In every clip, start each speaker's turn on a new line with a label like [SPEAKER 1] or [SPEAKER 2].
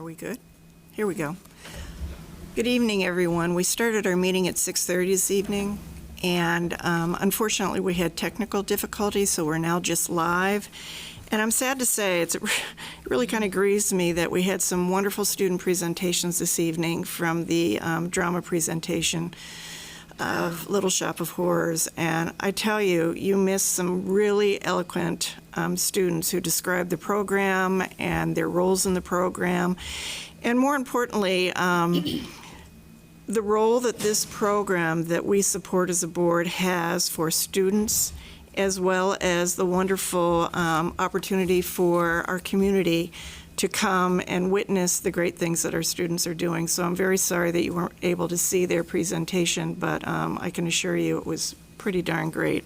[SPEAKER 1] we good? Here we go. Good evening, everyone. We started our meeting at 6:30 this evening, and unfortunately we had technical difficulties, so we're now just live. And I'm sad to say, it really kind of grieves me that we had some wonderful student presentations this evening, from the drama presentation of Little Shop of Horrors. And I tell you, you missed some really eloquent students who described the program and their roles in the program. And more importantly, the role that this program that we support as a board has for students, as well as the wonderful opportunity for our community to come and witness the great things that our students are doing. So I'm very sorry that you weren't able to see their presentation, but I can assure you it was pretty darn great.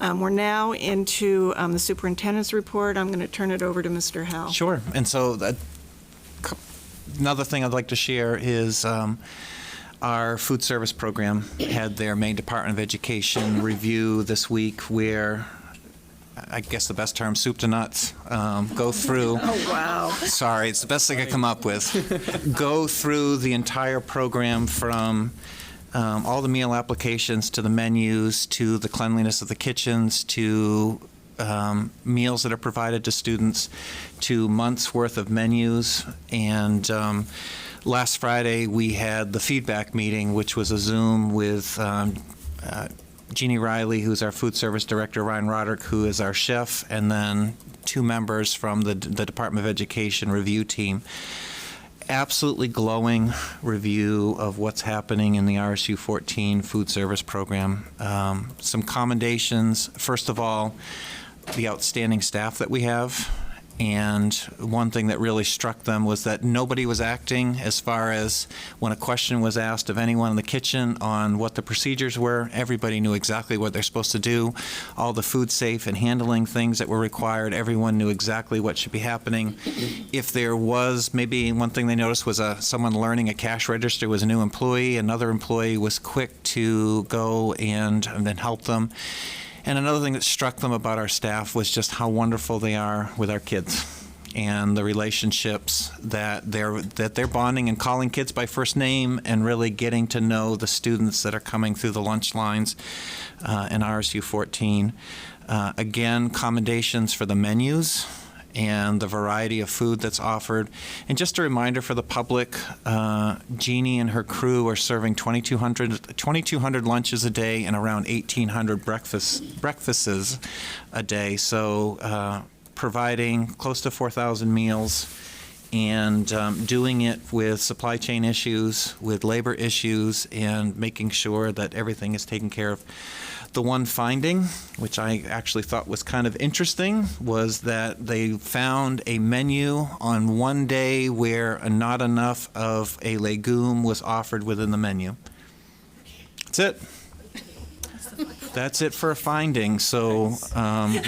[SPEAKER 1] We're now into the superintendent's report. I'm going to turn it over to Mr. Howell.
[SPEAKER 2] Sure. And so another thing I'd like to share is our food service program had their Maine Department of Education review this week, where I guess the best term, soup to nuts, go through.
[SPEAKER 1] Oh, wow.
[SPEAKER 2] Sorry, it's the best thing I come up with. Go through the entire program, from all the meal applications to the menus to the cleanliness of the kitchens to meals that are provided to students to months worth of menus. And last Friday we had the feedback meeting, which was a Zoom with Jeannie Riley, who's our food service director, Ryan Roderick, who is our chef, and then two members from the Department of Education review team. Absolutely glowing review of what's happening in the RSU 14 food service program. Some commendations. First of all, the outstanding staff that we have. And one thing that really struck them was that nobody was acting as far as when a question was asked of anyone in the kitchen on what the procedures were. Everybody knew exactly what they're supposed to do. All the food safe and handling things that were required, everyone knew exactly what should be happening. If there was, maybe one thing they noticed was someone learning a cash register was a new employee, another employee was quick to go and then help them. And another thing that struck them about our staff was just how wonderful they are with our kids, and the relationships that they're bonding and calling kids by first name and really getting to know the students that are coming through the lunch lines in RSU 14. Again, commendations for the menus and the variety of food that's offered. And just a reminder for the public, Jeannie and her crew are serving 2,200 lunches a day and around 1,800 breakfasts a day. So providing close to 4,000 meals, and doing it with supply chain issues, with labor issues, and making sure that everything is taken care of. The one finding, which I actually thought was kind of interesting, was that they found a menu on one day where not enough of a legume was offered within the menu. That's it. That's it for a finding. So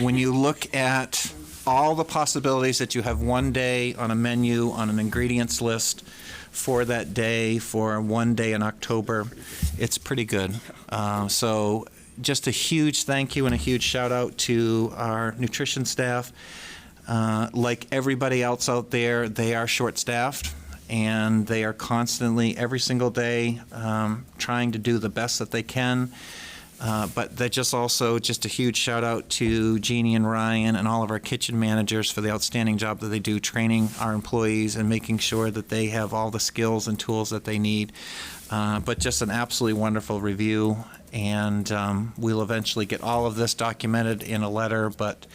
[SPEAKER 2] when you look at all the possibilities that you have one day on a menu, on an ingredients list for that day, for one day in October, it's pretty good. So just a huge thank you and a huge shout out to our nutrition staff. Like everybody else out there, they are short-staffed, and they are constantly, every single day, trying to do the best that they can. But that just also just a huge shout out to Jeannie and Ryan and all of our kitchen managers for the outstanding job that they do training our employees and making sure that they have all the skills and tools that they need. But just an absolutely wonderful review, and we'll eventually get all of this documented in a letter. But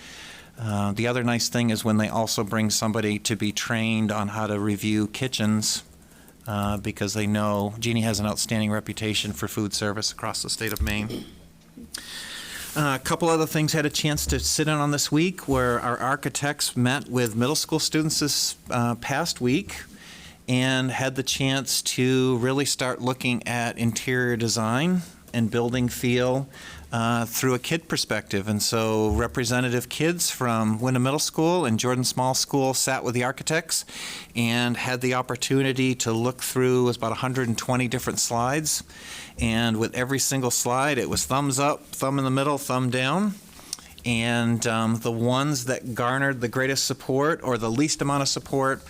[SPEAKER 2] the other nice thing is when they also bring somebody to be trained on how to review kitchens, because they know Jeannie has an outstanding reputation for food service across the state of Maine. A couple other things had a chance to sit in on this week, where our architects met with middle school students this past week and had the chance to really start looking at interior design and building feel through a kid perspective. And so representative kids from Wyndham Middle School and Jordan Small School sat with the architects and had the opportunity to look through about 120 different slides. And with every single slide, it was thumbs up, thumb in the middle, thumb down. And the ones that garnered the greatest support or the least amount of support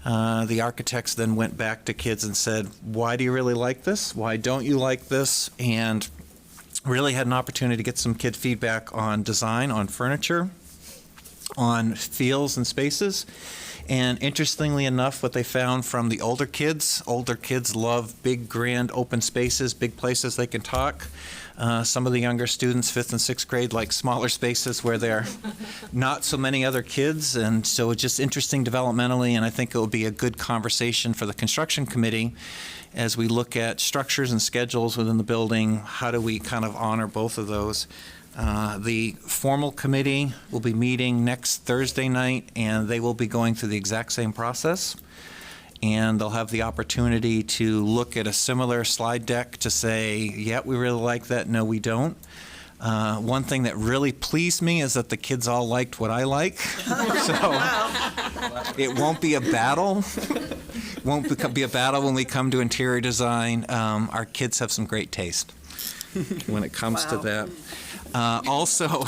[SPEAKER 2] The architects then went back to kids and said, why do you really like this? Why don't you like this? And really had an opportunity to get some kid feedback on design, on furniture, on feels and spaces. And interestingly enough, what they found from the older kids love big, grand, open spaces, big places they can talk. Some of the younger students, 5th and 6th grade, like smaller spaces where there are not so many other kids. And so it's just interesting developmentally, and I think it will be a good conversation for the construction committee as we look at structures and schedules within the building. How do we kind of honor both of those? The formal committee will be meeting next Thursday night, and they will be going through the exact same process. And they'll have the opportunity to look at a similar slide deck to say, yeah, we really like that, no, we don't. One thing that really pleased me is that the kids all liked what I like. So it won't be a battle. Won't be a battle when we come to interior design. Our kids have some great taste when it comes to that. Also,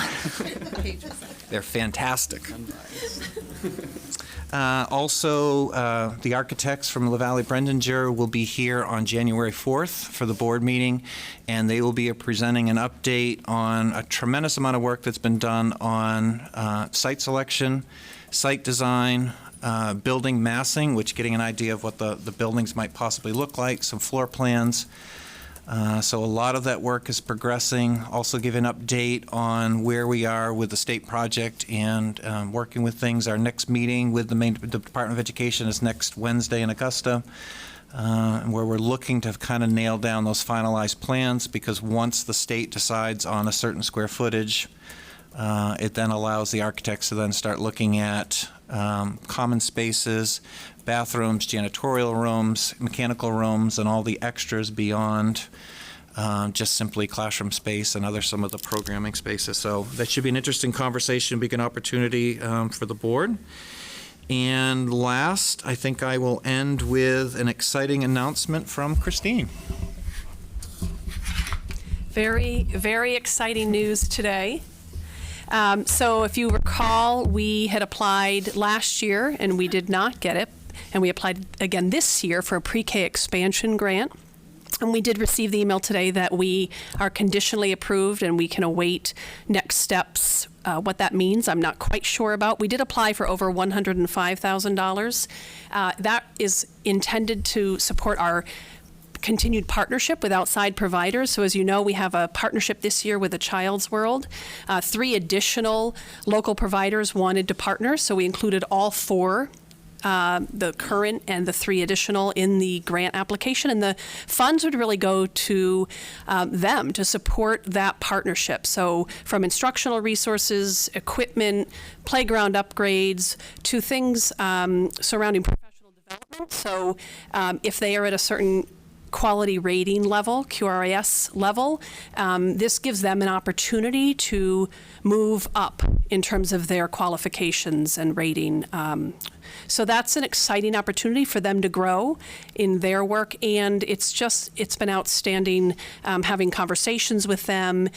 [SPEAKER 2] they're fantastic. The architects from La Valley Brendinger will be here on January 4th for the board meeting, and they will be presenting an update on a tremendous amount of work that's been done on site selection, site design, building massing, which getting an idea of what the buildings might possibly look like, some floor plans. So a lot of that work is progressing. Also give an update on where we are with the state project and working with things. Our next meeting with the Department of Education is next Wednesday in Augusta, where we're looking to kind of nail down those finalized plans, because once the state decides on a certain square footage, it then allows the architects to then start looking at common spaces, bathrooms, janitorial rooms, mechanical rooms, and all the extras beyond just simply classroom space and some of the programming spaces. So that should be an interesting conversation, be an opportunity for the board. And last, I think I will end with an exciting announcement from Christine.
[SPEAKER 3] Very, very exciting news today. So if you recall, we had applied last year and we did not get it. And we applied again this year for a pre-K expansion grant. And we did receive the email today that we are conditionally approved and we can await next steps. What that means, I'm not quite sure about. We did apply for over $105,000. That is intended to support our continued partnership with outside providers. So as you know, we have a partnership this year with A Child's World. 3 additional local providers wanted to partner, so we included all 4, the current and the 3 additional, in the grant application. And the funds would really go to them to support that partnership. So from instructional resources, equipment, playground upgrades, to things surrounding professional development. So if they are at a certain quality rating level, QRIS level, this gives them an opportunity to move up in terms of their qualifications and rating. So that's an exciting opportunity for them to grow in their work, and it's been outstanding having conversations with them,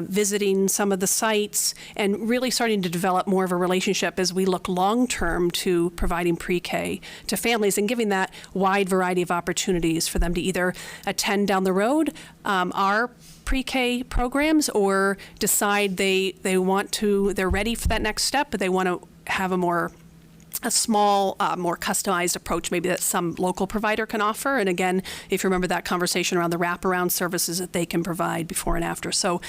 [SPEAKER 3] visiting some of the sites, and really starting to develop more of a relationship as we look long-term to providing pre-K to families and giving that wide variety of opportunities for them to either attend down the road our pre-K programs, or decide they're ready for that next step, but they want to have a small, more customized approach maybe that some local provider can offer. And again, if you remember that conversation around the wraparound services that they can provide before and after. So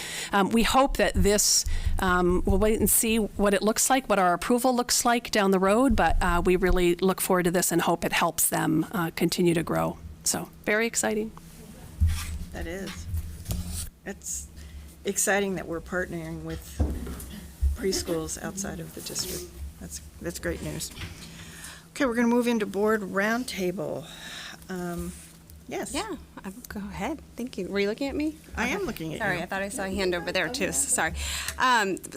[SPEAKER 3] we hope that this, we'll wait and see what it looks like, what our approval looks like down the road, but we really look forward to this and hope it helps them continue to grow. So very exciting.
[SPEAKER 1] That is. It's exciting that we're partnering with preschools outside of the district. That's great news. Okay, we're going to move into board roundtable. Yes.
[SPEAKER 4] Yeah, go ahead. Thank you. Were you looking at me?
[SPEAKER 1] I am looking at you.
[SPEAKER 4] Sorry, I thought I saw a hand over there too. Sorry.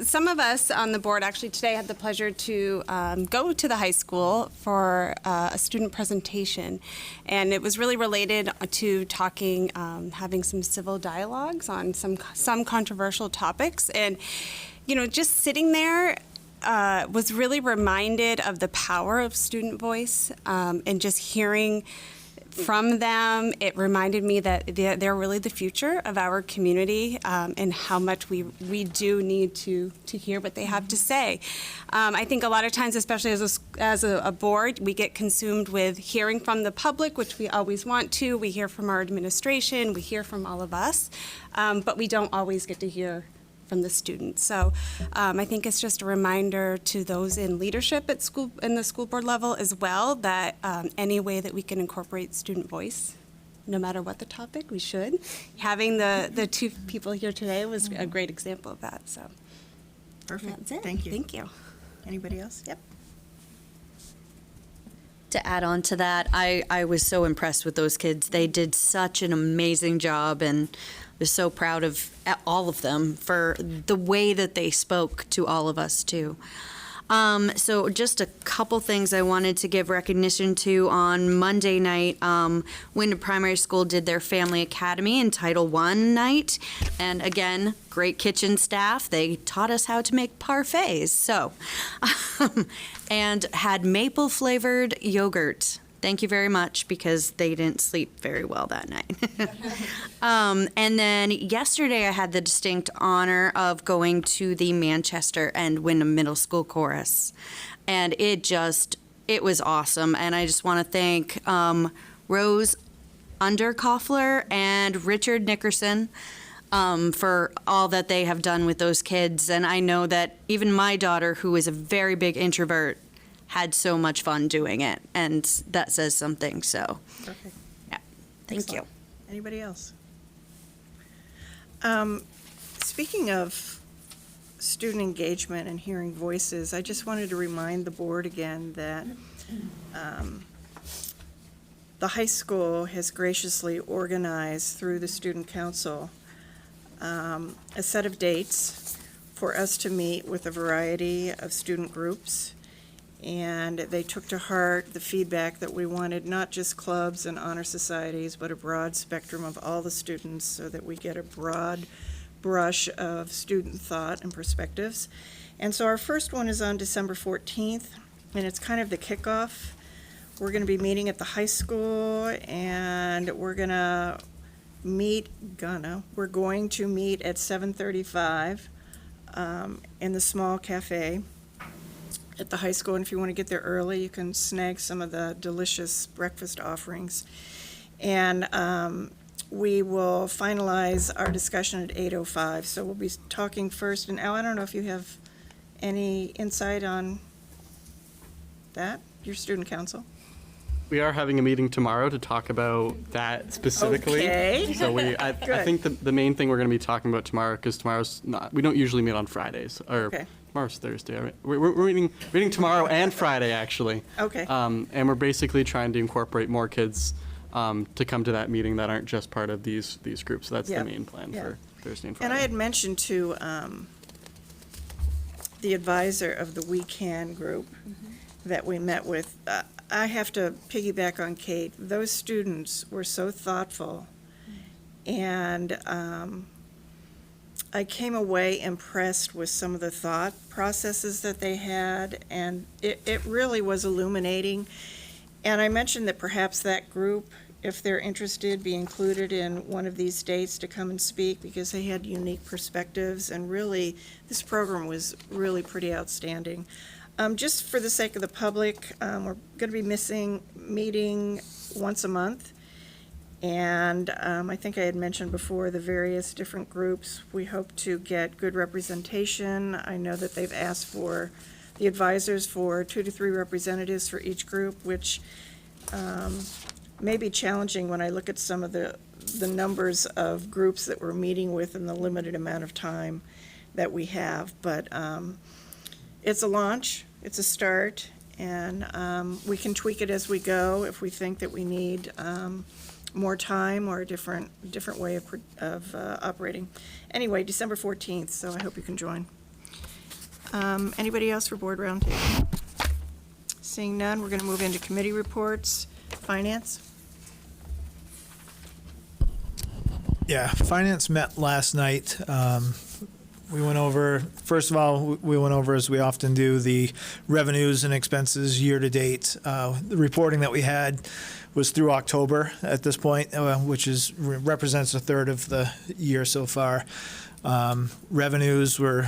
[SPEAKER 4] Some of us on the board actually today had the pleasure to go to the high school for a student presentation, and it was really related to talking, having some civil dialogues on some controversial topics, and just sitting there. was really reminded of the power of student voice, and just hearing from them, it reminded me that they're really the future of our community, and how much we do need to hear what they have to say. I think a lot of times, especially as a board, we get consumed with hearing from the public, which we always want to. We hear from our administration, we hear from all of us, but we don't always get to hear from the students. So I think it's just a reminder to those in leadership at school, in the school board level as well, that any way that we can incorporate student voice, no matter what the topic, we should. Having the two people here today was a great example of that. So
[SPEAKER 1] Perfect.
[SPEAKER 4] that's it.
[SPEAKER 1] Thank you.
[SPEAKER 4] Thank you.
[SPEAKER 1] Anybody else? Yep.
[SPEAKER 5] To add on to that, I was so impressed with those kids. They did such an amazing job, and was so proud of all of them for the way that they spoke to all of us too. So just a couple things I wanted to give recognition to. On Monday night, Wyndham Primary School did their Family Academy and Title I night. And again, great kitchen staff. They taught us how to make parfaits. So, and had maple flavored yogurt. Thank you very much, because they didn't sleep very well that night. And then yesterday I had the distinct honor of going to the Manchester and Wyndham Middle School Chorus. And it was awesome. And I just want to thank Rose Underkoffler and Richard Nickerson for all that they have done with those kids. And I know that even my daughter, who is a very big introvert, had so much fun doing it, and that says something. So,
[SPEAKER 1] Perfect.
[SPEAKER 5] yeah, thank
[SPEAKER 1] Excellent.
[SPEAKER 5] you.
[SPEAKER 1] Anybody else? Speaking of student engagement and hearing voices, I just wanted to remind the board again that the high school has graciously organized through the student council a set of dates for us to meet with a variety of student groups. And they took to heart the feedback that we wanted not just clubs and honor societies, but a broad spectrum of all the students, so that we get a broad brush of student thought and perspectives. And so our first one is on December 14th, and it's kind of the kickoff. We're going to be meeting at the high school, and we're going to meet at 7:35 in the small cafe at the high school. And if you want to get there early, you can snag some of the delicious breakfast offerings. And we will finalize our discussion at 8:05. So we'll be talking first. And Al, I don't know if you have any insight on that, your student council?
[SPEAKER 6] We are having a meeting tomorrow to talk about that specifically.
[SPEAKER 1] Okay.
[SPEAKER 6] So I think the main thing we're going to be talking about tomorrow, because tomorrow's not, we don't usually meet on Fridays, or
[SPEAKER 1] Okay.
[SPEAKER 6] tomorrow's Thursday. Right? We're meeting tomorrow and Friday, actually.
[SPEAKER 1] Okay.
[SPEAKER 6] And we're basically trying to incorporate more kids to come to that meeting that aren't just part of these groups. So that's
[SPEAKER 1] Yep.
[SPEAKER 6] the main plan
[SPEAKER 1] Yeah.
[SPEAKER 6] for Thursday and Friday.
[SPEAKER 1] And I had mentioned to the advisor of the We Can group that we met with, I have to piggyback on Kate. Those students were so thoughtful, and I came away impressed with some of the thought processes that they had, and it really was illuminating. And I mentioned that perhaps that group, if they're interested, be included in one of these dates to come and speak, because they had unique perspectives, and really, this program was really pretty outstanding. Just for the sake of the public, we're going to be meeting once a month. And I think I had mentioned before the various different groups. We hope to get good representation. I know that they've asked for the advisors for 2 to 3 representatives for each group, which may be challenging when I look at some of the numbers of groups that we're meeting with in the limited amount of time that we have. But it's a launch, it's a start, and we can tweak it as we go if we think that we need more time or a different way of operating. Anyway, December 14th, so I hope you can join. Anybody else for board roundtable? Seeing none, we're going to move into committee reports. Finance?
[SPEAKER 7] Yeah, Finance met last night. We went over, first of all, we went over, as we often do, the revenues and expenses year to date. The reporting that we had was through October at this point, which represents a third of the year so far. Revenues were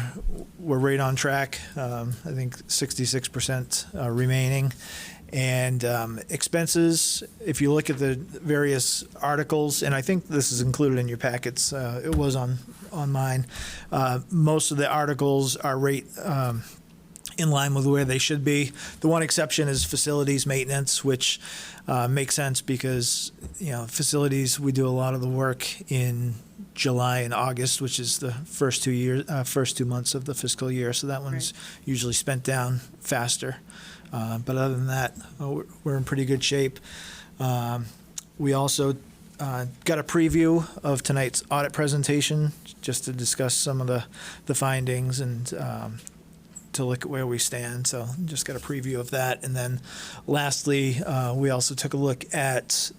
[SPEAKER 7] right on track. I think 66% remaining. And expenses, if you look at the various articles, and I think this is included in your packets, it was on mine, most of the articles are right in line with where they should be. The one exception is facilities maintenance, which makes sense because, facilities, we do a lot of the work in July and August, which is the first 2 months of the fiscal year. So that one's usually spent down faster. But other than that, we're in pretty good shape. We also got a preview of tonight's audit presentation just to discuss some of the findings and to look at where we stand. So just got a preview of that. And then lastly, we also took a look at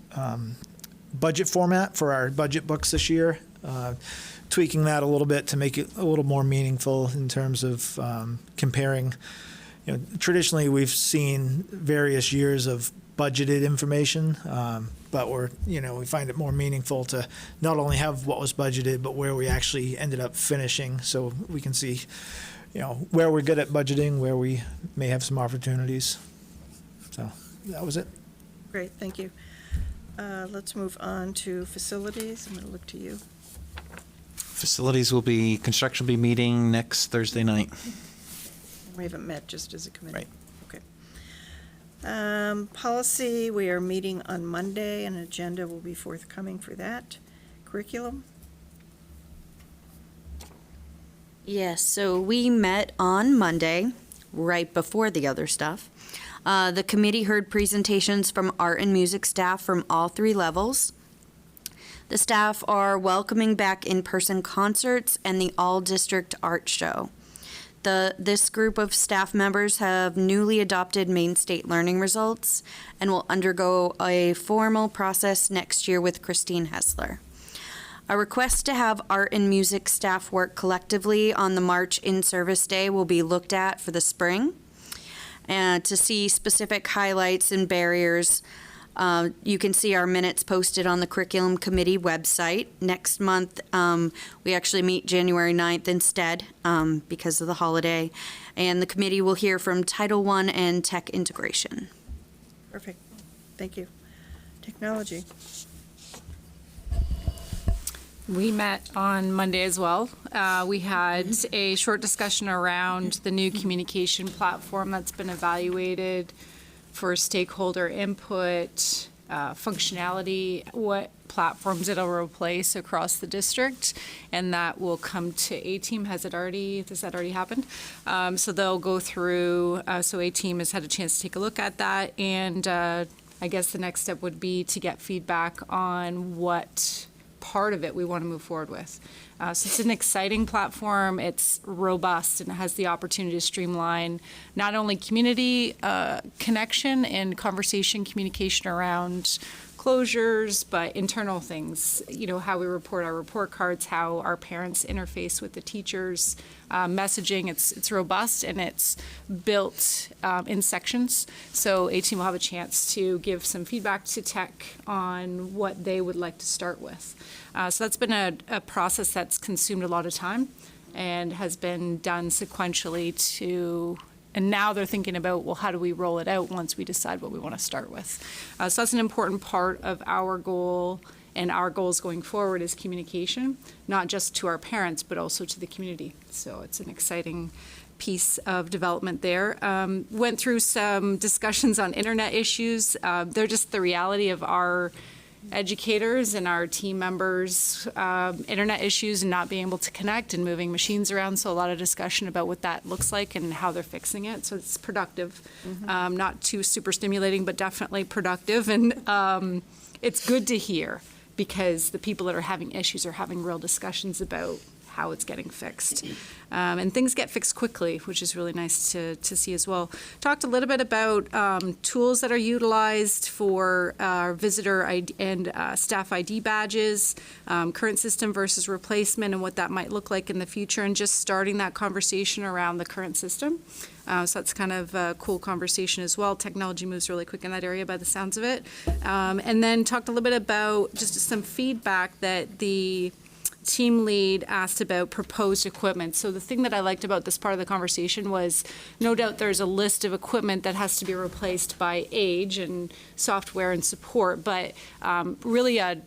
[SPEAKER 7] budget format for our budget books this year, tweaking that a little bit to make it a little more meaningful in terms of comparing. Traditionally, we've seen various years of budgeted information, but we find it more meaningful to not only have what was budgeted, but where we actually ended up finishing, so we can see, where we're good at budgeting, where we may have some opportunities. So that was it.
[SPEAKER 1] Great, thank you. Let's move on to facilities. I'm going to look to you.
[SPEAKER 2] Construction will be meeting next Thursday night.
[SPEAKER 1] We haven't met just as a committee.
[SPEAKER 2] Right.
[SPEAKER 1] Okay. Policy, we are meeting on Monday, and an agenda will be forthcoming for that. Curriculum?
[SPEAKER 5] Yes, so we met on Monday, right before the other stuff. The committee heard presentations from art and music staff from all 3 levels. The staff are welcoming back in-person concerts and the all-district art show. This group of staff members have newly adopted Maine State learning results and will undergo a formal process next year with Christine Hessler. A request to have art and music staff work collectively on the March in-service day will be looked at for the spring. And to see specific highlights and barriers, you can see our minutes posted on the Curriculum Committee website. Next month, we actually meet January 9th instead because of the holiday. And the committee will hear from Title I and Tech Integration.
[SPEAKER 1] Perfect. Thank you. Technology.
[SPEAKER 8] We met on Monday as well. We had a short discussion around the new communication platform that's been evaluated for stakeholder input, functionality, what platforms it'll replace across the district, and that will come to A-Team. Has that already happened? So they'll go through, so A-Team has had a chance to take a look at that, and I guess the next step would be to get feedback on what part of it we want to move forward with. So it's an exciting platform. It's robust and it has the opportunity to streamline not only community connection and conversation communication around closures, but internal things, how we report our report cards, how our parents interface with the teachers, messaging. It's robust and it's built in sections. So A-Team will have a chance to give some feedback to tech on what they would like to start with. So that's been a process that's consumed a lot of time and has been done sequentially and now they're thinking about, well, how do we roll it out once we decide what we want to start with? So that's an important part of our goal, and our goals going forward is communication, not just to our parents, but also to the community. So it's an exciting piece of development there. Went through some discussions on internet issues. They're just the reality of our educators and our team members, internet issues and not being able to connect and moving machines around. So a lot of discussion about what that looks like and how they're fixing it. So it's productive, not too super stimulating, but definitely productive. And it's good to hear because the people that are having issues are having real discussions about how it's getting fixed. And things get fixed quickly, which is really nice to see as well. Talked a little bit about tools that are utilized for visitor ID and staff ID badges, current system versus replacement, and what that might look like in the future, and just starting that conversation around the current system. So that's kind of a cool conversation as well. Technology moves really quick in that area by the sounds of it. And then talked a little bit about just some feedback that the team lead asked about proposed equipment. So the thing that I liked about this part of the conversation was, no doubt there's a list of equipment that has to be replaced by age and software and support, but really a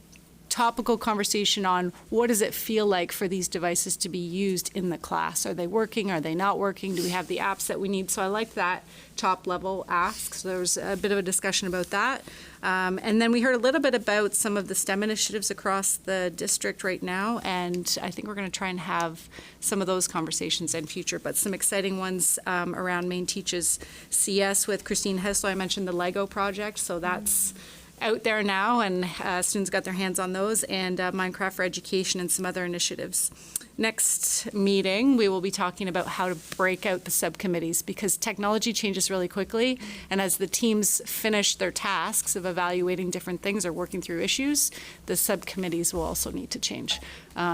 [SPEAKER 8] topical conversation on what does it feel like for these devices to be used in the class? Are they working? Are they not working? Do we have the apps that we need? So I liked that top level ask. So there was a bit of a discussion about that. And then we heard a little bit about some of the STEM initiatives across the district right now. And I think we're going to try and have some of those conversations in future, but some exciting ones around Maine Teaches CS with Christine Hessler. I mentioned the Lego project. So that's out there now, and students got their hands on those, and Minecraft for Education and some other initiatives. Next meeting, we will be talking about how to break out the subcommittees, because technology changes really quickly, and as the teams finish their tasks of evaluating different things or working through issues, the subcommittees will also need to change.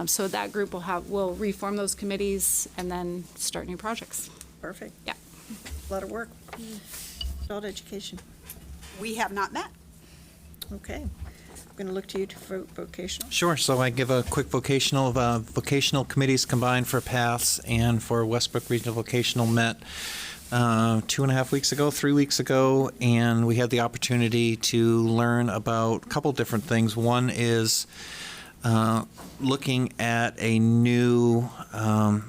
[SPEAKER 8] So that group will reform those committees and then start new projects.
[SPEAKER 1] Perfect.
[SPEAKER 8] Yeah.
[SPEAKER 1] A lot of work. Adult education.
[SPEAKER 9] We have not met.
[SPEAKER 1] Okay. I'm going to look to you for vocational.
[SPEAKER 2] Sure. So I give a quick vocational committees combined for Paths and for Westbrook Regional Vocational met 3 weeks ago, and we had the opportunity to learn about a couple different things. One is looking at a new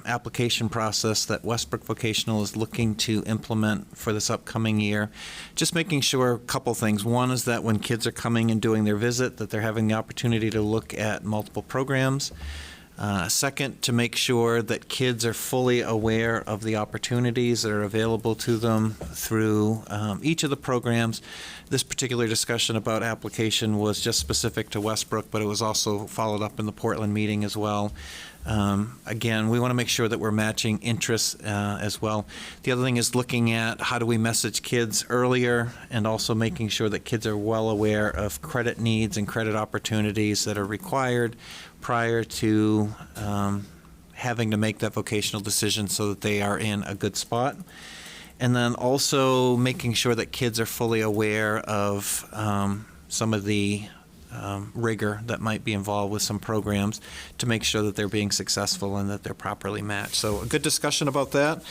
[SPEAKER 2] application process that Westbrook Vocational is looking to implement for this upcoming year. Just making sure a couple things. One is that when kids are coming and doing their visit, that they're having the opportunity to look at multiple programs. Second, to make sure that kids are fully aware of the opportunities that are available to them through each of the programs. This particular discussion about application was just specific to Westbrook, but it was also followed up in the Portland meeting as well. Again, we want to make sure that we're matching interests as well. The other thing is looking at how do we message kids earlier, and also making sure that kids are well aware of credit needs and credit opportunities that are required prior to having to make that vocational decision so that they are in a good spot. And then also making sure that kids are fully aware of some of the rigor that might be involved with some programs to make sure that they're being successful and that they're properly matched. So a good discussion about that.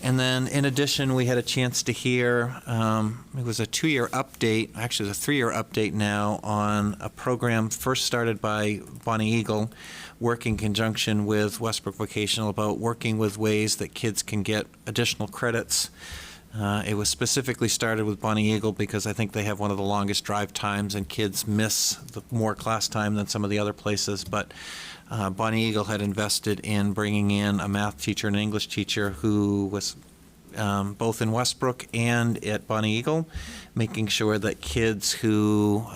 [SPEAKER 2] And then in addition, we had a chance to hear, it was a 2-year update, actually it's a 3-year update now, on a program first started by Bonnie Eagle, working in conjunction with Westbrook Vocational about working with ways that kids can get additional credits. It was specifically started with Bonnie Eagle because I think they have one of the longest drive times, and kids miss more class time than some of the other places. But Bonnie Eagle had invested in bringing in a math teacher and an English teacher who was both in Westbrook and at Bonnie Eagle, making sure that kids who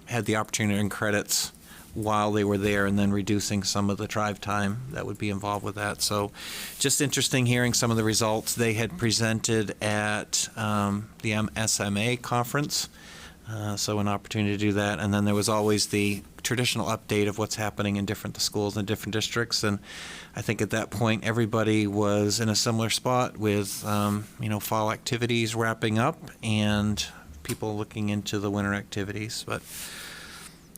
[SPEAKER 2] had the opportunity to earn credits while they were there, and then reducing some of the drive time that would be involved with that. So just interesting hearing some of the results. They had presented at the MSMA conference, so an opportunity to do that. And then there was always the traditional update of what's happening in different schools and different districts. And I think at that point, everybody was in a similar spot with, fall activities wrapping up and people looking into the winter activities. But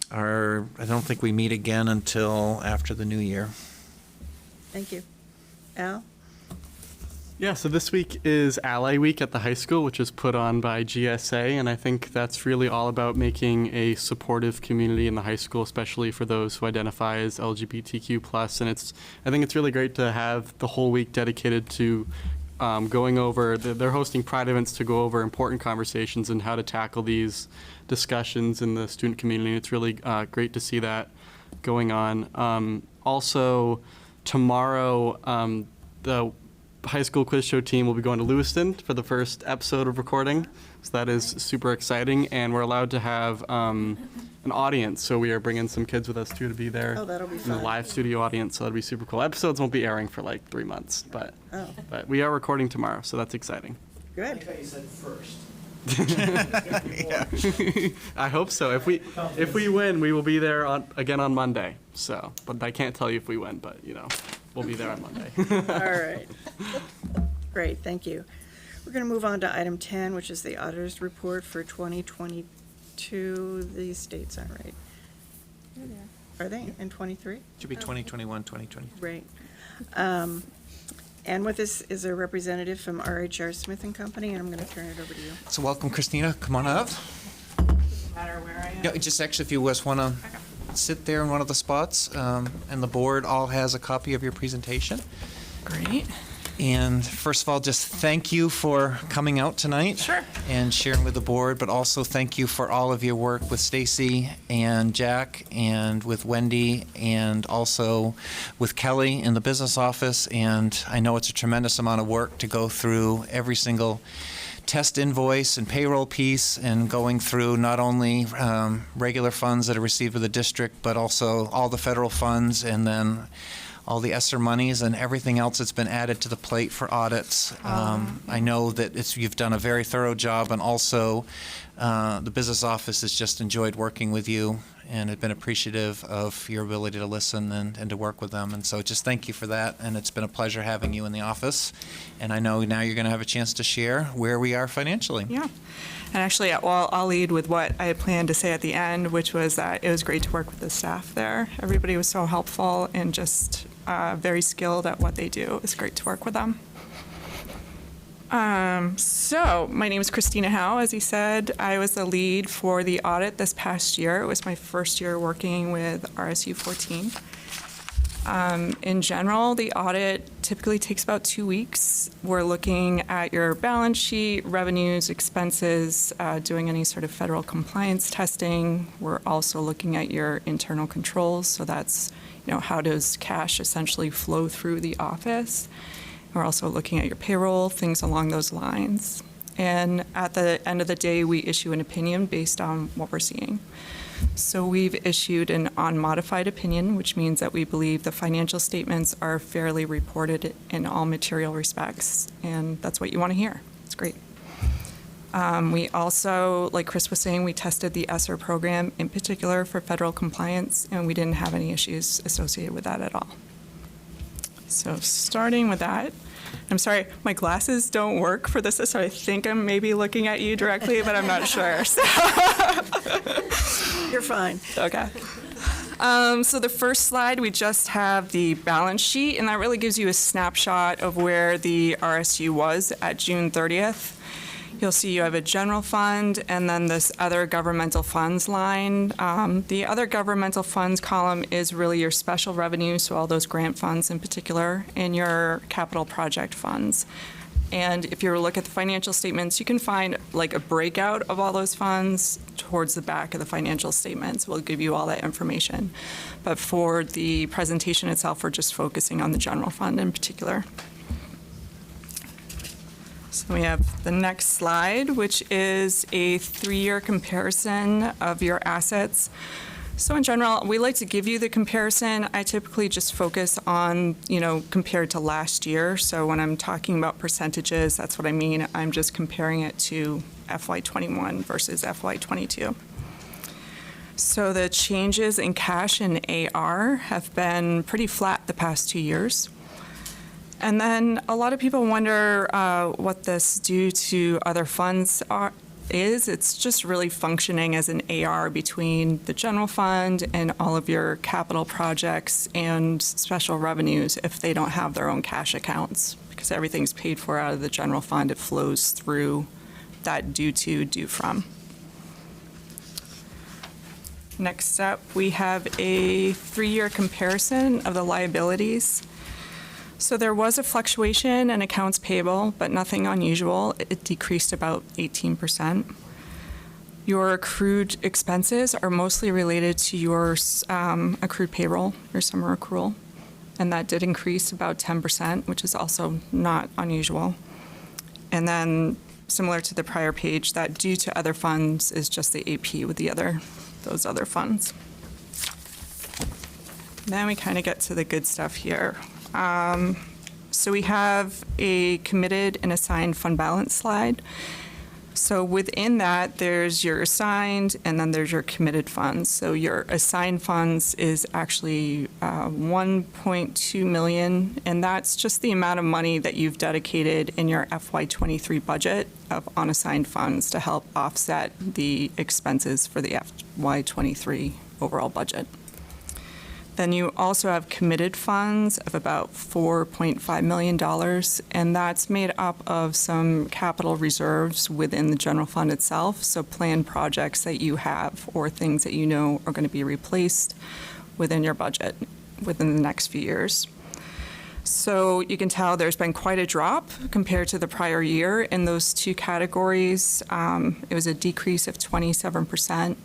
[SPEAKER 2] I don't think we meet again until after the new year.
[SPEAKER 1] Thank you. Al?
[SPEAKER 6] Yeah, so this week is Ally Week at the high school, which is put on by GSA, and I think that's really all about making a supportive community in the high school, especially for those who identify as LGBTQ+. And I think it's really great to have the whole week dedicated to going over, they're hosting Pride events to go over important conversations and how to tackle these discussions in the student community. It's really great to see that going on. Also, tomorrow, the high school quiz show team will be going to Lewiston for the first episode of recording. So that is super exciting, and we're allowed to have an audience. So we are bringing some kids with us too to be there.
[SPEAKER 1] Oh, that'll be
[SPEAKER 6] in the
[SPEAKER 1] fun.
[SPEAKER 6] live studio audience. So that'll be super cool. Episodes won't be airing for like 3 months, but we are recording tomorrow, so that's exciting.
[SPEAKER 1] Good.
[SPEAKER 7] You said first.
[SPEAKER 6] I hope so. If we win, we will be there again on Monday. So, but I can't tell you if we win, but we'll be there on Monday.
[SPEAKER 1] All right. Great, thank you. We're going to move on to item 10, which is the auditor's report for 2022. These dates aren't right. Are they in 23?
[SPEAKER 2] Should be 2021, 2020.
[SPEAKER 1] Right. And with us is a representative from RHR Smith & Company, and I'm going to turn it over to you.
[SPEAKER 2] So welcome, Christina. Come on up.
[SPEAKER 8] Matter where I am.
[SPEAKER 2] Yeah, just actually, if you just want to sit there in one of the spots, and the board all has a copy of your presentation.
[SPEAKER 8] Great.
[SPEAKER 2] And first of all, just thank you for coming out tonight.
[SPEAKER 8] Sure.
[SPEAKER 2] And sharing with the board, but also thank you for all of your work with Stacy and Jack and with Wendy and also with Kelly in the business office. And I know it's a tremendous amount of work to go through every single test invoice and payroll piece and going through not only regular funds that are received by the district, but also all the federal funds and then all the ESSER monies and everything else that's been added to the plate for audits. I know that you've done a very thorough job, and also the business office has just enjoyed working with you and have been appreciative of your ability to listen and to work with them. And so just thank you for that, and it's been a pleasure having you in the office. And I know now you're going to have a chance to share where we are financially.
[SPEAKER 10] Yeah. And actually, well, I'll lead with what I had planned to say at the end, which was that it was great to work with the staff there. Everybody was so helpful and just very skilled at what they do. It was great to work with them. So my name is Christina Howe. As he said, I was the lead for the audit this past year. It was my first year working with RSU 14. In general, the audit typically takes about 2 weeks. We're looking at your balance sheet, revenues, expenses, doing any sort of federal compliance testing. We're also looking at your internal controls. So that's, how does cash essentially flow through the office? We're also looking at your payroll, things along those lines. And at the end of the day, we issue an opinion based on what we're seeing. So we've issued an unmodified opinion, which means that we believe the financial statements are fairly reported in all material respects, and that's what you want to hear. It's great. We also, like Chris was saying, we tested the ESSER program in particular for federal compliance, and we didn't have any issues associated with that at all. So starting with that, I'm sorry, my glasses don't work for this, so I think I'm maybe looking at you directly, but I'm not sure. So.
[SPEAKER 1] You're fine.
[SPEAKER 10] Okay. So the first slide, we just have the balance sheet, and that really gives you a snapshot of where the RSU was at June 30th. You'll see you have a general fund and then this other governmental funds line. The other governmental funds column is really your special revenue, so all those grant funds in particular, and your capital project funds. And if you look at the financial statements, you can find like a breakout of all those funds towards the back of the financial statements. We'll give you all that information. But for the presentation itself, we're just focusing on the general fund in particular. So we have the next slide, which is a 3-year comparison of your assets. So in general, we like to give you the comparison. I typically just focus on, compared to last year. So when I'm talking about percentages, that's what I mean. I'm just comparing it to FY21 versus FY22. So the changes in cash and AR have been pretty flat the past 2 years. And then a lot of people wonder what this due to other funds is. It's just really functioning as an AR between the general fund and all of your capital projects and special revenues if they don't have their own cash accounts. Because everything's paid for out of the general fund, it flows through that due to, due from. Next up, we have a 3-year comparison of the liabilities. So there was a fluctuation in accounts payable, but nothing unusual. It decreased about 18%. Your accrued expenses are mostly related to your accrued payroll, your summer accrual. and that did increase about 10%, which is also not unusual. And then, similar to the prior page, that due to other funds is just the AP with those other funds. Then we kind of get to the good stuff here. So we have a committed and assigned fund balance slide. So within that, there's your assigned, and then there's your committed funds. So your assigned funds is actually 1.2 million, and that's just the amount of money that you've dedicated in your FY23 budget of unassigned funds to help offset the expenses for the FY23 overall budget. Then you also have committed funds of about $4.5 million, and that's made up of some capital reserves within the general fund itself, so planned projects that you have or things that you know are going to be replaced within your budget within the next few years. So you can tell there's been quite a drop compared to the prior year in those two categories. It was a decrease of 27%,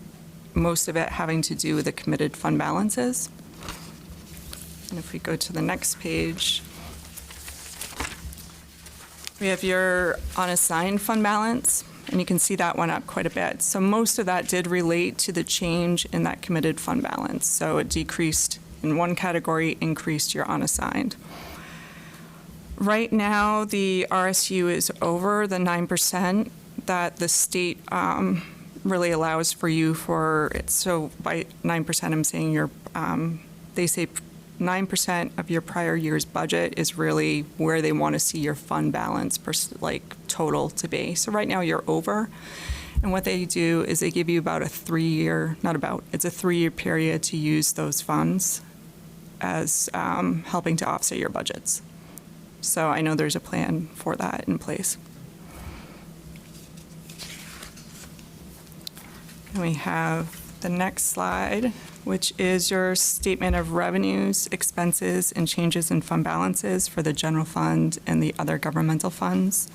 [SPEAKER 10] most of it having to do with the committed fund balances. And if we go to the next page, we have your unassigned fund balance, and you can see that went up quite a bit. So most of that did relate to the change in that committed fund balance. So it decreased in one category, increased your unassigned. Right now, the RSU is over the 9% that the state really allows for you for it. So by 9%, I'm saying they say 9% of your prior year's budget is really where they want to see your fund balance total to be. So right now you're over. And what they do is they give you about it's a 3-year period to use those funds as helping to offset your budgets. So I know there's a plan for that in place. And we have the next slide, which is your statement of revenues, expenses, and changes in fund balances for the general fund and the other governmental funds.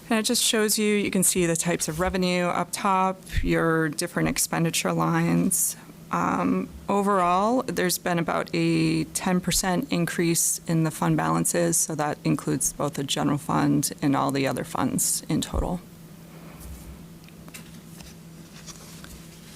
[SPEAKER 10] And it just shows you can see the types of revenue up top, your different expenditure lines. Overall, there's been about a 10% increase in the fund balances, so that includes both the general fund and all the other funds in total.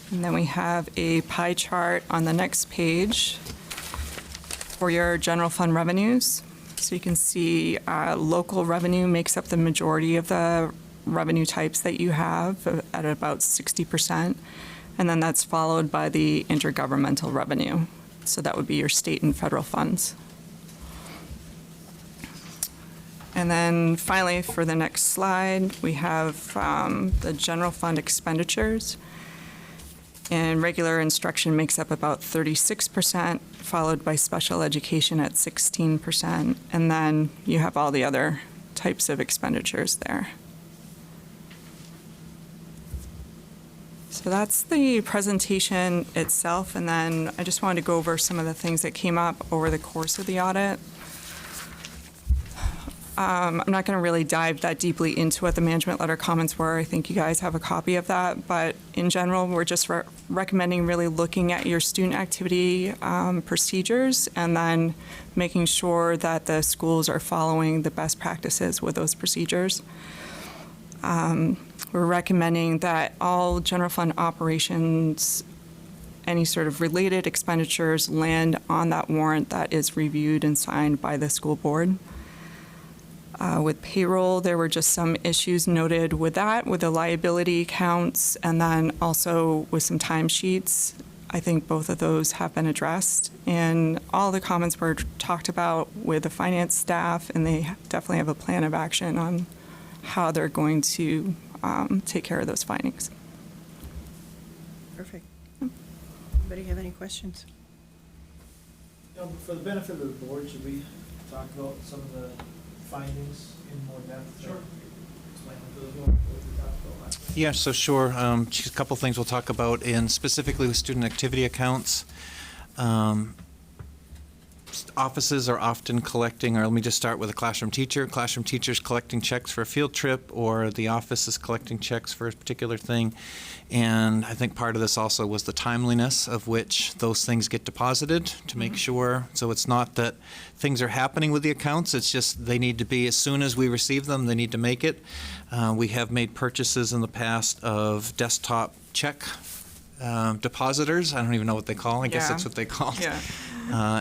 [SPEAKER 10] And then we have a pie chart on the next page for your general fund revenues. So you can see local revenue makes up the majority of the revenue types that you have at about 60%. And then that's followed by the intergovernmental revenue. So that would be your state and federal funds. And then finally, for the next slide, we have the general fund expenditures. And regular instruction makes up about 36%, followed by special education at 16%. And then you have all the other types of expenditures there. So that's the presentation itself. And then I just wanted to go over some of the things that came up over the course of the audit. I'm not going to really dive that deeply into what the management letter comments were. I think you guys have a copy of that. But in general, we're just recommending really looking at your student activity procedures and then making sure that the schools are following the best practices with those procedures. We're recommending that all general fund operations, any sort of related expenditures, land on that warrant that is reviewed and signed by the school board. With payroll, there were just some issues noted with that, with the liability accounts, and then also with some timesheets. I think both of those have been addressed, and all the comments were talked about with the finance staff, and they definitely have a plan of action on how they're going to take care of those findings.
[SPEAKER 1] Perfect. Anybody have any questions?
[SPEAKER 7] For the benefit of the board, should we talk about some of the findings in more depth? Sure. Explain what those were, what we talked about last time.
[SPEAKER 2] Yeah, so sure. Just a couple things we'll talk about, and specifically with student activity accounts. offices are often collecting, or let me just start with a classroom teacher. Classroom teacher's collecting checks for a field trip, or the office is collecting checks for a particular thing. And I think part of this also was the timeliness of which those things get deposited to make sure. So it's not that things are happening with the accounts, it's just they need to be, as soon as we receive them, they need to make it. We have made purchases in the past of desktop check depositors. I don't even know what they call. I guess
[SPEAKER 10] Yeah.
[SPEAKER 2] that's what they call it.
[SPEAKER 10] Yeah.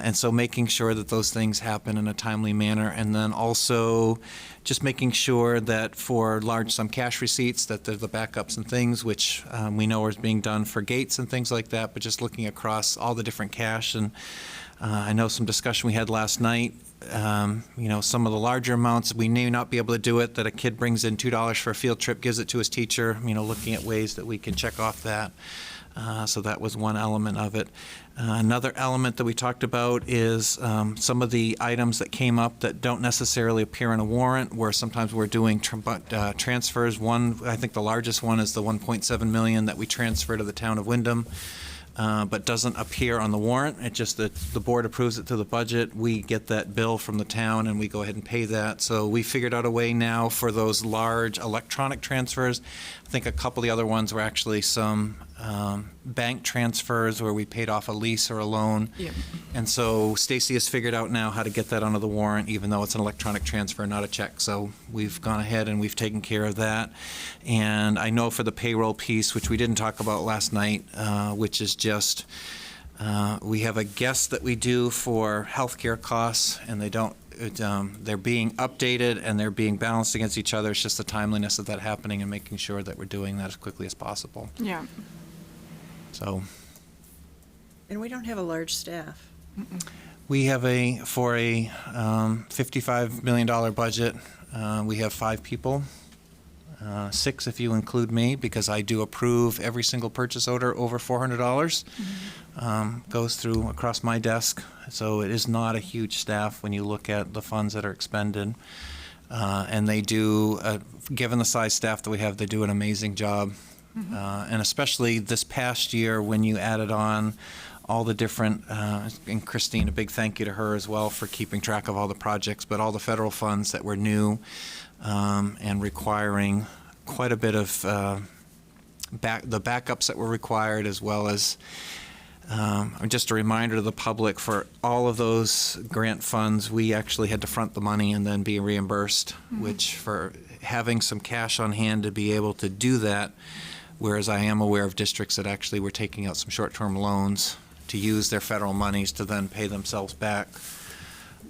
[SPEAKER 2] And so making sure that those things happen in a timely manner, and then also just making sure that for large sum cash receipts, that there's the backups and things, which we know is being done for gates and things like that, but just looking across all the different cash. And I know some discussion we had last night, some of the larger amounts, we may not be able to do it, that a kid brings in $2 for a field trip, gives it to his teacher, looking at ways that we can check off that. So that was one element of it. Another element that we talked about is some of the items that came up that don't necessarily appear in a warrant, where sometimes we're doing transfers. One, I think the largest one is the $1.7 million that we transfer to the town of Wyndham, but doesn't appear on the warrant. It just that the board approves it to the budget. We get that bill from the town and we go ahead and pay that. So we figured out a way now for those large electronic transfers. I think a couple of the other ones were actually some bank transfers where we paid off a lease or a loan.
[SPEAKER 10] Yeah.
[SPEAKER 2] And so Stacy has figured out now how to get that onto the warrant, even though it's an electronic transfer, not a check. So we've gone ahead and we've taken care of that. And I know for the payroll piece, which we didn't talk about last night, which is just, we have a guess that we do for healthcare costs, and they don't, they're being updated and they're being balanced against each other. It's just the timeliness of that happening and making sure that we're doing that as quickly as possible.
[SPEAKER 10] Yeah.
[SPEAKER 2] So
[SPEAKER 1] And we don't have a large staff.
[SPEAKER 2] we have for a $55 million budget, we have 5 people, 6 if you include me, because I do approve every single purchase order over $400. Goes through across my desk. So it is not a huge staff when you look at the funds that are expended. And they do, given the size staff that we have, they do an amazing job. And especially this past year when you added on all the different, and Christine, a big thank you to her as well for keeping track of all the projects, but all the federal funds that were new and requiring quite a bit of the backups that were required, as well as just a reminder to the public, for all of those grant funds, we actually had to front the money and then be reimbursed, which for having some cash on hand to be able to do that, whereas I am aware of districts that actually were taking out some short-term loans to use their federal monies to then pay themselves back.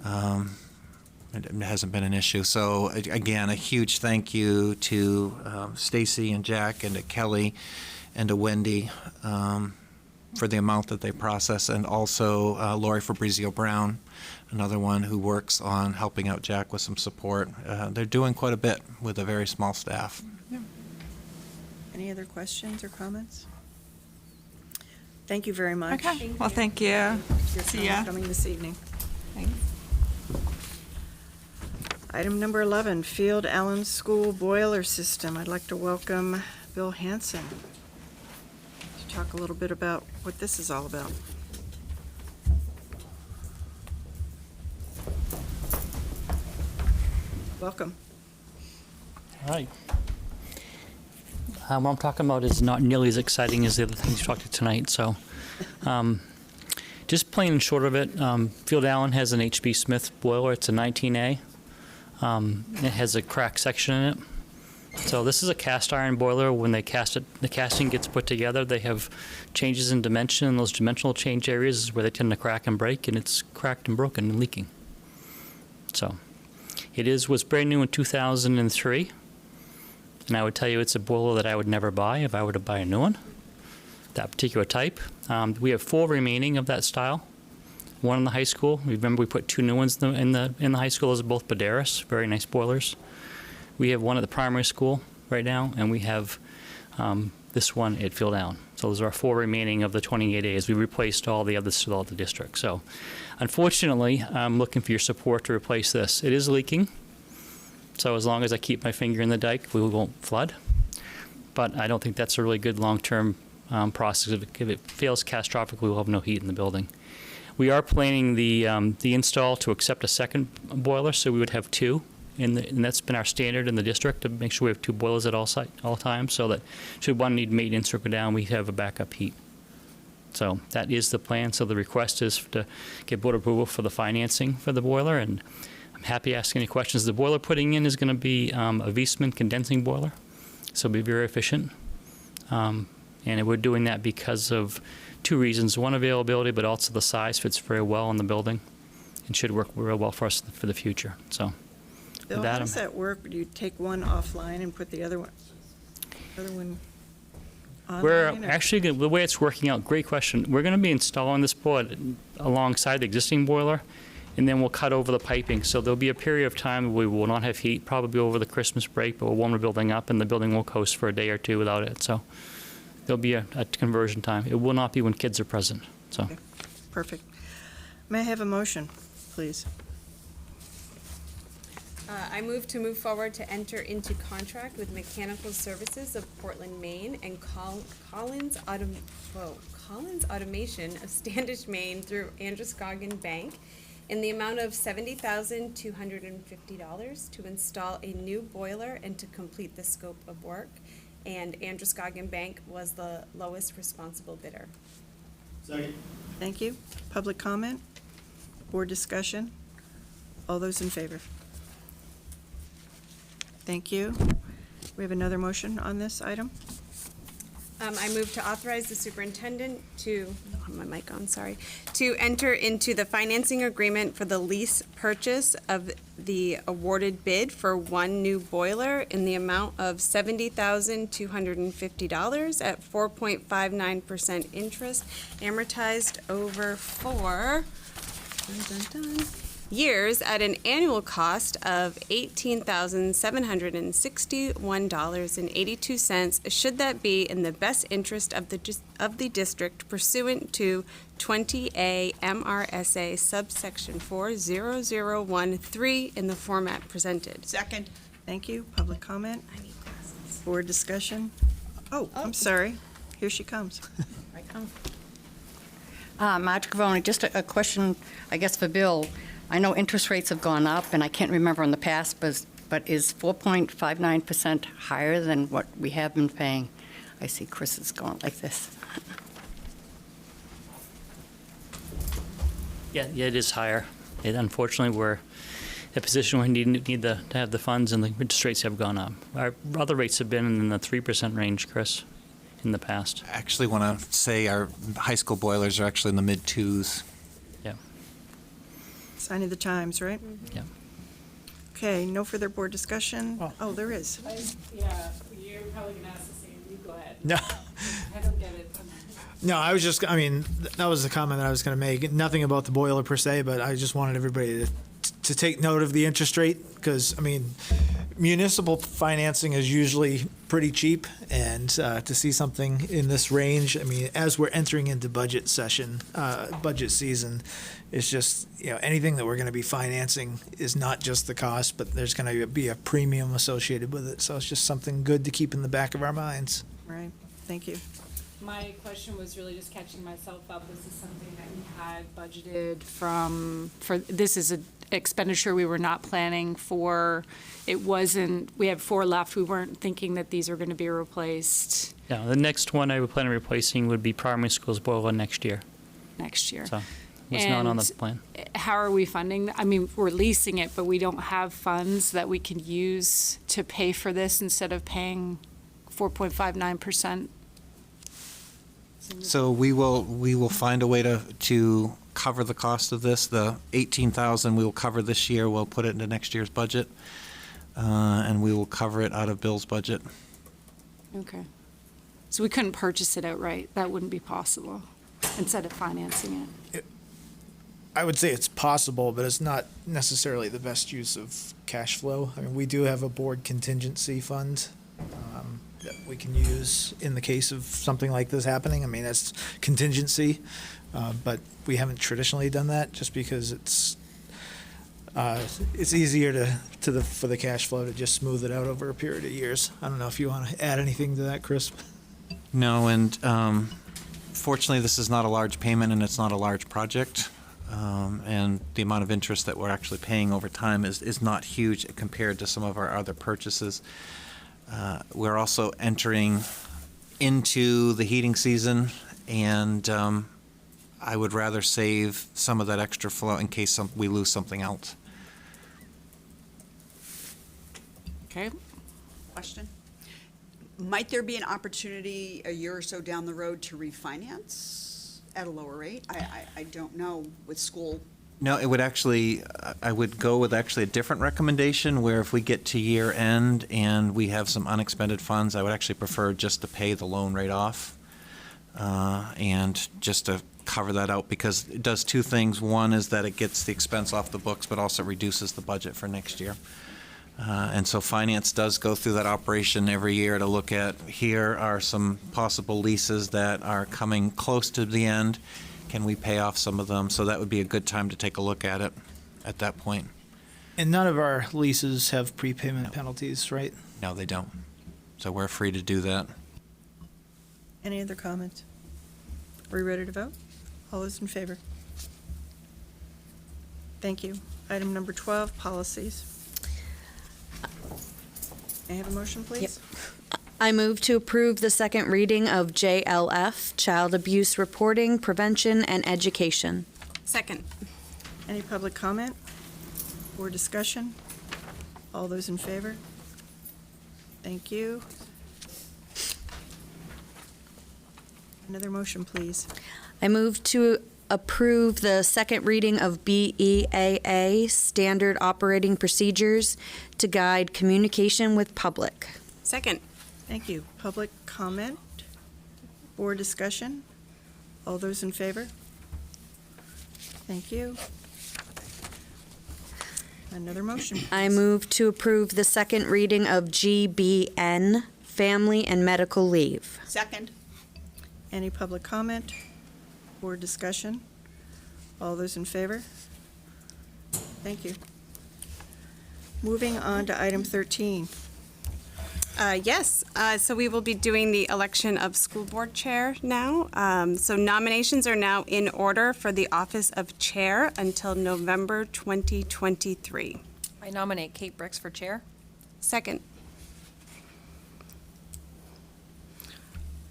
[SPEAKER 2] It hasn't been an issue. So again, a huge thank you to Stacy and Jack and to Kelly and to Wendy for the amount that they process, and also Lori Fabrizio Brown, another one who works on helping out Jack with some support. They're doing quite a bit with a very small staff.
[SPEAKER 1] Any other questions or comments? Thank you very much.
[SPEAKER 10] Okay. Well, thank you. See ya.
[SPEAKER 1] Coming this evening.
[SPEAKER 10] Thanks.
[SPEAKER 1] Item number 11, Field Allen School Boiler System. I'd like to welcome Bill Hanson to talk a little bit about what this is all about. Welcome.
[SPEAKER 11] Right. What I'm talking about is not nearly as exciting as the other things you talked to tonight. So, just plain and short of it, Field Allen has an HB Smith boiler. It's a 19A. It has a crack section in it. So this is a cast iron boiler. When they cast it, the casting gets put together. They have changes in dimension, and those dimensional change areas is where they tend to crack and break, and it's cracked and broken and leaking. So, was brand new in 2003. And I would tell you it's a boiler that I would never buy if I were to buy a new one, that particular type. We have 4 remaining of that style. 1 in the high school. Remember, we put 2 new ones in the high school. Those are both Boderas, very nice boilers. We have 1 at the primary school right now, and we have this one at Field Allen. So those are our 4 remaining of the 28As. We replaced all the others throughout the district. So unfortunately, I'm looking for your support to replace this. It is leaking. So as long as I keep my finger in the dike, we won't flood. But I don't think that's a really good long-term process. If it fails catastrophically, we'll have no heat in the building. We are planning the install to accept a second boiler, so we would have two. And that's been our standard in the district, to make sure we have two boilers at all times, so that should one need maintenance or go down, we have a backup heat. So that is the plan. So the request is to get board approval for the financing for the boiler, and I'm happy to ask any questions. The boiler putting in is going to be a Viessmann condensing boiler, so it'll be very efficient. And we're doing that because of two reasons. One, availability, but also the size fits very well in the building and should work real well for us for the future. So.
[SPEAKER 1] Bill,
[SPEAKER 11] That
[SPEAKER 1] how does that work? Do you take one offline and put the other one online?
[SPEAKER 11] We're
[SPEAKER 1] or-
[SPEAKER 11] actually, the way it's working out, great question. We're going to be installing this board alongside the existing boiler, and then we'll cut over the piping. So there'll be a period of time where we will not have heat, probably over the Christmas break, but we'll warm the building up, and the building will coast for a day or two without it. So there'll be a conversion time. It will not be when kids are present. So.
[SPEAKER 1] Okay, perfect. May I have a motion, please?
[SPEAKER 4] I move forward to enter into contract with Mechanical Services of Portland, Maine, and Collins Automation of Standish, Maine, through Androscoggin Bank in the amount of $70,250 to install a new boiler and to complete the scope of work. And Androscoggin Bank was the lowest responsible bidder.
[SPEAKER 1] Thank you. Public comment? Board discussion? All those in favor? Thank you. We have another motion on this item.
[SPEAKER 4] I move to authorize the superintendent to, my mic on, sorry, to enter into the financing agreement for the lease purchase of the awarded bid for one new boiler in the amount of $70,250 at 4.59% interest, amortized over 4 years at an annual cost of $18,761.82, should that be in the best interest of the district pursuant to 20A MRSA subsection 40013 in the format presented.
[SPEAKER 9] Second.
[SPEAKER 1] Thank you. Public comment? Board discussion? Oh, I'm sorry. Here she comes.
[SPEAKER 12] Marge Cavoni, just a question, I guess, for Bill. I know interest rates have gone up, and I can't remember in the past, but is 4.59% higher than what we have been paying? I see Chris is going like this.
[SPEAKER 11] Yeah, it is higher. Unfortunately, we're in a position where we need to have the funds, and the interest rates have gone up. Our other rates have been in the 3% range, Chris, in the past.
[SPEAKER 2] I actually want to say our high school boilers are actually in the mid-twos.
[SPEAKER 11] Yeah.
[SPEAKER 1] Sign of the times, right?
[SPEAKER 11] Yeah.
[SPEAKER 1] Okay, no further board discussion? Oh, there is.
[SPEAKER 8] Yeah, you're probably gonna ask the same, you go ahead.
[SPEAKER 7] No.
[SPEAKER 8] I don't get it.
[SPEAKER 7] No, that was the comment that I was going to make. Nothing about the boiler per se, but I just wanted everybody to take note of the interest rate, because, municipal financing is usually pretty cheap, and to see something in this range, as we're entering into budget season, it's just, anything that we're going to be financing is not just the cost, but there's going to be a premium associated with it. So it's just something good to keep in the back of our minds.
[SPEAKER 1] Right, thank you.
[SPEAKER 8] My question was really just catching myself up. This is something that we had budgeted this is an expenditure we were not planning for. It wasn't, we have 4 left. We weren't thinking that these are going to be replaced
[SPEAKER 11] Yeah, the next one I would plan on replacing would be primary school's boiler next year.
[SPEAKER 8] next year.
[SPEAKER 11] So it's not on the
[SPEAKER 8] And
[SPEAKER 11] plan.
[SPEAKER 8] How are we funding? We're leasing it, but we don't have funds that we can use to pay for this instead of paying 4.59%.
[SPEAKER 2] So we will find a way to cover the cost of this. The $18,000 we will cover this year. We'll put it into next year's budget, and we will cover it out of Bill's budget.
[SPEAKER 8] Okay. So we couldn't purchase it outright? That wouldn't be possible, instead of financing it?
[SPEAKER 7] I would say it's possible, but it's not necessarily the best use of cash flow. We do have a board contingency fund that we can use in the case of something like this happening. That's contingency, but we haven't traditionally done that just because it's easier for the cash flow to just smooth it out over a period of years. I don't know if you want to add anything to that, Chris.
[SPEAKER 2] No, and fortunately, this is not a large payment and it's not a large project. And the amount of interest that we're actually paying over time is not huge compared to some of our other purchases. We're also entering into the heating season, and I would rather save some of that extra flow in case we lose something else.
[SPEAKER 9] Okay. Question? Might there be an opportunity a year or so down the road to refinance at a lower rate? I don't know with school.
[SPEAKER 2] No, it would actually, I would go with actually a different recommendation, where if we get to year end and we have some unexpended funds, I would actually prefer just to pay the loan rate off, and just to cover that out, because it does two things. One is that it gets the expense off the books, but also reduces the budget for next year. And so finance does go through that operation every year to look at, here are some possible leases that are coming close to the end. Can we pay off some of them? So that would be a good time to take a look at it at that point.
[SPEAKER 7] And none of our leases have prepayment penalties, right?
[SPEAKER 2] No, they don't. So we're free to do that.
[SPEAKER 1] Any other comments? Are we ready to vote? All those in favor? Thank you. Item number 12, policies. May I have a motion, please?
[SPEAKER 5] I move to approve the second reading of JLF, Child Abuse Reporting, Prevention, and Education.
[SPEAKER 4] Second.
[SPEAKER 1] Any public comment or discussion? All those in favor? Thank you. Another motion, please.
[SPEAKER 5] I move to approve the second reading of BEAA, Standard Operating Procedures to Guide Communication with Public.
[SPEAKER 4] Second.
[SPEAKER 1] Thank you. Public comment or discussion? All those in favor? Thank you. Another motion.
[SPEAKER 5] I move to approve the second reading of GBN, Family and Medical Leave.
[SPEAKER 9] Second.
[SPEAKER 1] Any public comment or discussion? All those in favor? Thank you. Moving on to item 13.
[SPEAKER 4] Yes, so we will be doing the election of school board chair now. So nominations are now in order for the office of chair until November 2023.
[SPEAKER 13] I nominate Kate Bricks for chair.
[SPEAKER 4] Second.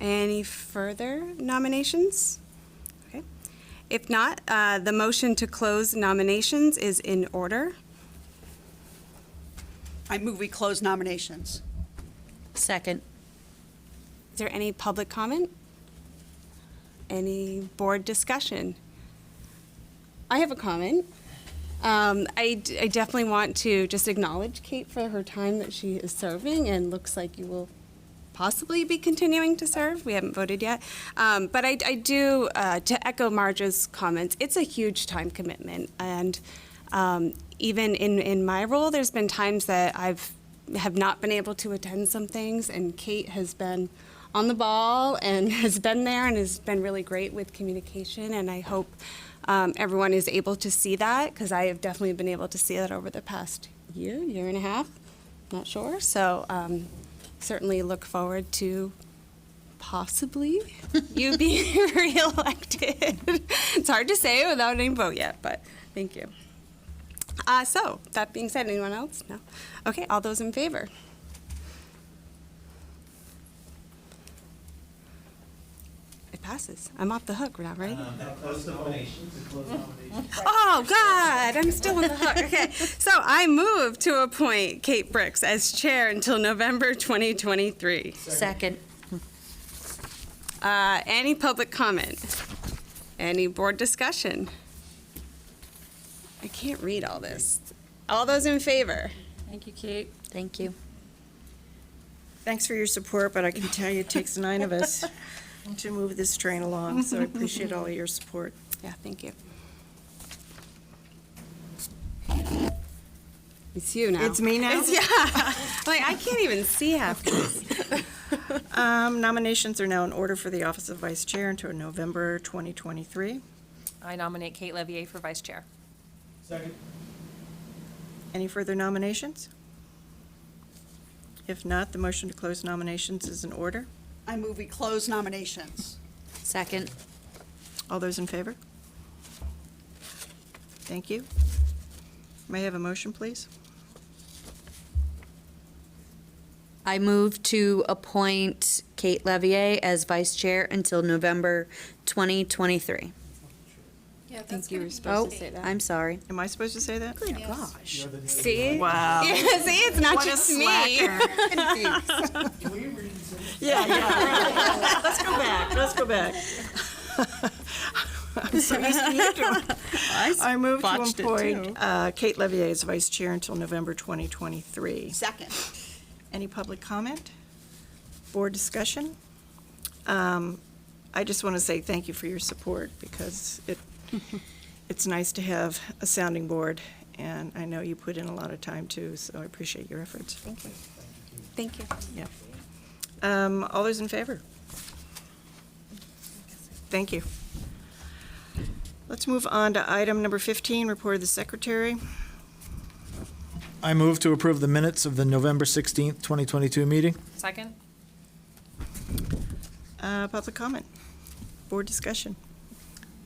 [SPEAKER 4] Any further nominations? Okay. If not, the motion to close nominations is in order.
[SPEAKER 9] I move we close nominations.
[SPEAKER 5] Second.
[SPEAKER 4] Is there any public comment? Any board discussion? I have a comment. I definitely want to just acknowledge Kate for her time that she is serving, and looks like you will possibly be continuing to serve. We haven't voted yet. But I do, to echo Marge's comments, it's a huge time commitment. And even in my role, there's been times that have not been able to attend some things, and Kate has been on the ball and has been there and has been really great with communication, and I hope everyone is able to see that, because I have definitely been able to see that over the past year and a half, not sure. So certainly look forward to possibly you being reelected. It's hard to say without any vote yet, but thank you. So, that being said, anyone else? No? Okay, all those in favor? It passes. I'm off the hook now, right? Oh, God, I'm still on the hook. Okay, so I move to appoint Kate Bricks as chair until November 2023.
[SPEAKER 5] Second.
[SPEAKER 4] Any public comment? Any board discussion? I can't read all this. All those in favor?
[SPEAKER 13] Thank you, Kate.
[SPEAKER 5] Thank you.
[SPEAKER 1] Thanks for your support, but I can tell you it takes 9 of us to move this train along, so I appreciate all your support.
[SPEAKER 4] Yeah, thank you. It's you now.
[SPEAKER 1] It's me now?
[SPEAKER 4] Yeah. Like, I can't even see half this.
[SPEAKER 1] Nominations are now in order for the office of vice chair until November 2023.
[SPEAKER 13] I nominate Kate Levier for vice chair.
[SPEAKER 7] Second.
[SPEAKER 1] Any further nominations? If not, the motion to close nominations is in order.
[SPEAKER 9] I move we close nominations.
[SPEAKER 5] Second.
[SPEAKER 1] All those in favor? Thank you. May I have a motion, please?
[SPEAKER 5] I move to appoint Kate Levier as vice chair until November 2023.
[SPEAKER 4] I think you were
[SPEAKER 5] Oh,
[SPEAKER 4] supposed to say that.
[SPEAKER 5] I'm sorry.
[SPEAKER 1] Am I supposed to say that?
[SPEAKER 5] Good gosh.
[SPEAKER 4] See?
[SPEAKER 1] Wow.
[SPEAKER 4] Yeah, see, it's not
[SPEAKER 1] What a
[SPEAKER 4] just me.
[SPEAKER 1] Yeah. Let's go back. Let's go back. I'm so used to you doing it. I move to
[SPEAKER 9] botched it,
[SPEAKER 1] appoint Kate Levier as vice chair until November 2023.
[SPEAKER 9] Second.
[SPEAKER 1] Any public comment? Board discussion? I just want to say thank you for your support, because it's nice to have a sounding board, and I know you put in a lot of time too, so I appreciate your efforts.
[SPEAKER 4] Thank you. Thank you.
[SPEAKER 1] Yeah. All those in favor? Thank you. Let's move on to item number 15, report of the secretary.
[SPEAKER 7] I move to approve the minutes of the November 16th, 2022 meeting.
[SPEAKER 13] Second?
[SPEAKER 1] Public comment, board discussion.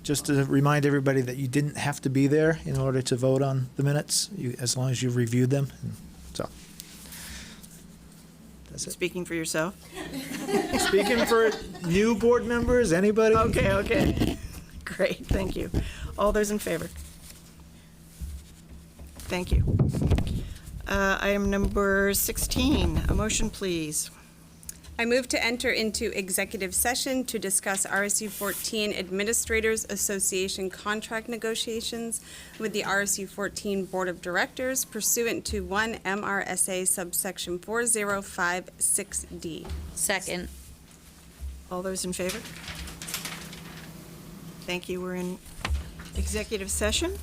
[SPEAKER 7] Just to remind everybody that you didn't have to be there in order to vote on the minutes, as long as you reviewed them. So, that's it.
[SPEAKER 1] Speaking for yourself?
[SPEAKER 7] Speaking for new board members, anybody?
[SPEAKER 1] Okay. Great, thank you. All those in favor? Thank you. Item number 16, a motion, please.
[SPEAKER 4] I move to enter into executive session to discuss RSU 14 Administrators Association contract negotiations with the RSU 14 Board of Directors pursuant to 1 MRSA subsection 4056D.
[SPEAKER 5] Second.
[SPEAKER 1] All those in favor? Thank you. We're in executive session.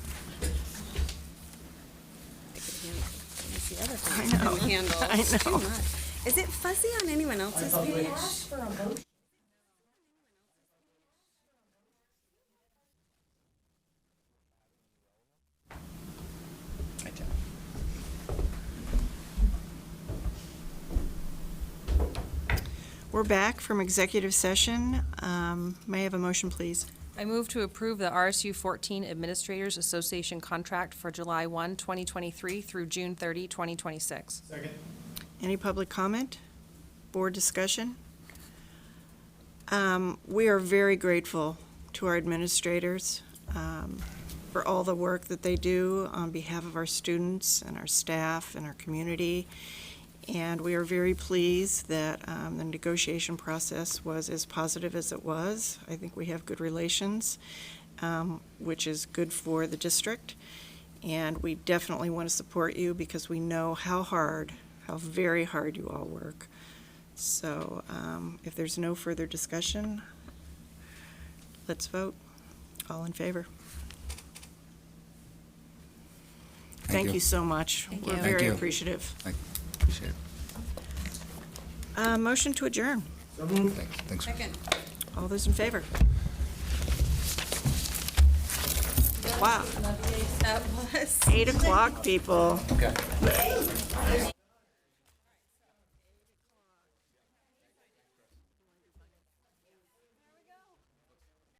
[SPEAKER 1] I know.
[SPEAKER 4] Handles.
[SPEAKER 1] I know.
[SPEAKER 4] Too much. Is it fuzzy on anyone else's page?
[SPEAKER 1] We're back from executive session. May I have a motion, please?
[SPEAKER 13] I move to approve the RSU 14 Administrators Association contract for July 1, 2023 through June 30, 2026.
[SPEAKER 1] Any public comment? Board discussion? We are very grateful to our administrators for all the work that they do on behalf of our students and our staff and our community. And we are very pleased that the negotiation process was as positive as it was. I think we have good relations, which is good for the district. And we definitely want to support you because we know how very hard you all work. So if there's no further discussion, let's vote. All in favor? Thank you so much. We're
[SPEAKER 13] you.
[SPEAKER 1] very appreciative.
[SPEAKER 14] Appreciate it.
[SPEAKER 1] Motion to adjourn.
[SPEAKER 14] Thanks.
[SPEAKER 4] Second.
[SPEAKER 1] All those in favor? Wow.
[SPEAKER 4] That was.
[SPEAKER 1] 8 o'clock, people.
[SPEAKER 14] Okay.